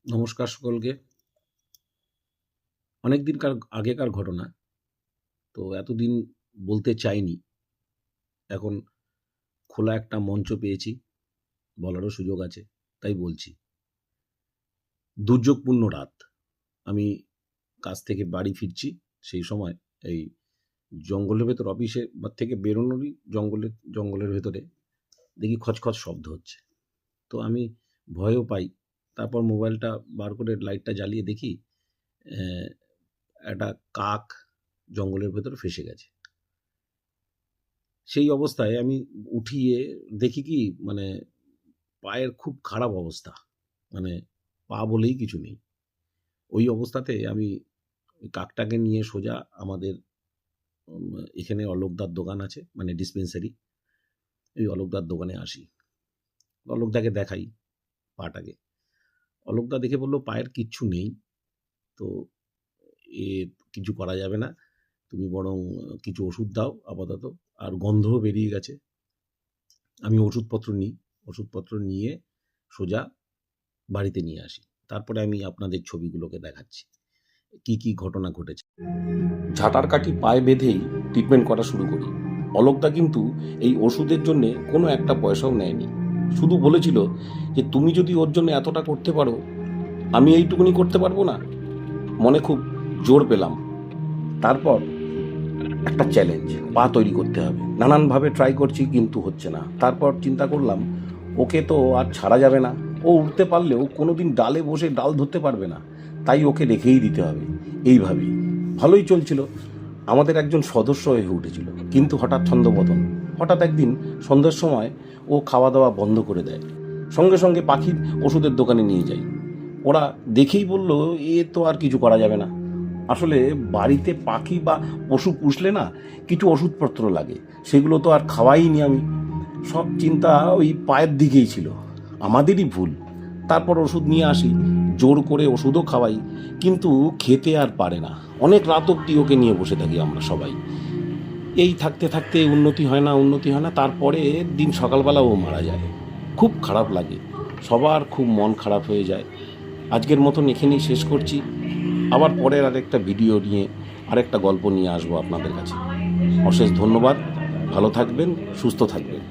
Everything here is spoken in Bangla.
নমস্কার সকলকে। অনেক দিনকার আগেকার ঘটনা। তো এতদিন বলতে চাইনি। এখন খোলা একটা মঞ্চ পেয়েছি, বলারও সুযোগ আছে, তাই বলছি। দুর্যোগপূর্ণ রাত। আমি কাজ থেকে বাড়ি ফিরছি। সেই সময় এই জঙ্গলের ভেতর অফিসে থেকে বেরোনোরই জঙ্গলের ভেতরে দেখি খচখচ শব্দ হচ্ছে। তো আমি ভয়ও পাই। তারপর মোবাইলটা বার করে লাইটটা জ্বালিয়ে দেখি একটা কাক জঙ্গলের ভেতরে ফেঁসে গেছে। সেই অবস্থায় আমি উঠিয়ে দেখি কি, মানে পায়ের খুব খারাপ অবস্থা। মানে পা বলেই কিছু নেই। ওই অবস্থাতে আমি ওই কাকটাকে নিয়ে সোজা আমাদের এখানে অলোকদার দোকান আছে, মানে ডিসপেন্সারি। ওই অলোকদার দোকানে আসি। অলোকদাকে দেখাই পাটাকে। অলোকদা দেখে বলল, পায়ের কিচ্ছু নেই, তো এ কিছু করা যাবে না, তুমি বরং কিছু ওষুধ দাও আপাতত। আর গন্ধও বেরিয়ে গেছে। আমি ওষুধপত্র নিয়ে সোজা বাড়িতে নিয়ে আসি। তারপরে আমি আপনাদের ছবিগুলোকে দেখাচ্ছি কি কি ঘটনা ঘটেছে। ঝাঁটার কাঠি পায়ে বেঁধেই ট্রিটমেন্ট করা শুরু করি। অলোকদা কিন্তু এই ওষুধের জন্যে কোনো একটা পয়সাও নেয়নি। শুধু বলেছিল যে তুমি যদি ওর জন্য এতটা করতে পারো, আমি এইটুকুনি করতে পারবো না? মনে খুব জোর পেলাম। তারপর একটা চ্যালেঞ্জ, পা তৈরি করতে হবে। নানানভাবে ট্রাই করছি, কিন্তু হচ্ছে না। তারপর চিন্তা করলাম, ওকে তো আর ছাড়া যাবে না। ও উঠতে পারলেও কোনোদিন ডালে বসে ডাল ধরতে পারবে না, তাই ওকে রেখেই দিতে হবে। এইভাবেই ভালোই চলছিল। আমাদের একজন সদস্য হয়ে উঠেছিল, কিন্তু হঠাৎ ছন্দপতন। হঠাৎ একদিন সন্ধ্যার সময় ও খাওয়া দাওয়া বন্ধ করে দেয়। সঙ্গে সঙ্গে পাখির ওষুধের দোকানে নিয়ে যাই। ওরা দেখেই বলল, এ তো আর কিছু করা যাবে না। আসলে বাড়িতে পাখি বা পশু পুষলে না কিছু ওষুধপত্র লাগে, সেগুলো তো আর খাওয়াইনি আমি। সব চিন্তা ওই পায়ের দিকেই ছিল। আমাদেরই ভুল। তারপর ওষুধ নিয়ে আসি, জোর করে ওষুধও খাওয়াই, কিন্তু খেতে আর পারে না। অনেক রাত অবধি ওকে নিয়ে বসে থাকি আমরা সবাই। এই থাকতে থাকতে উন্নতি হয় না। তারপরে দিন সকালবেলা ও মারা যায়। খুব খারাপ লাগে, সবার খুব মন খারাপ হয়ে যায়। আজকের মতন এখানেই শেষ করছি। আবার পরের আরেকটা ভিডিও নিয়ে আরেকটা গল্প নিয়ে আসবো আপনাদের কাছে। অশেষ ধন্যবাদ। ভালো থাকবেন, সুস্থ থাকবেন।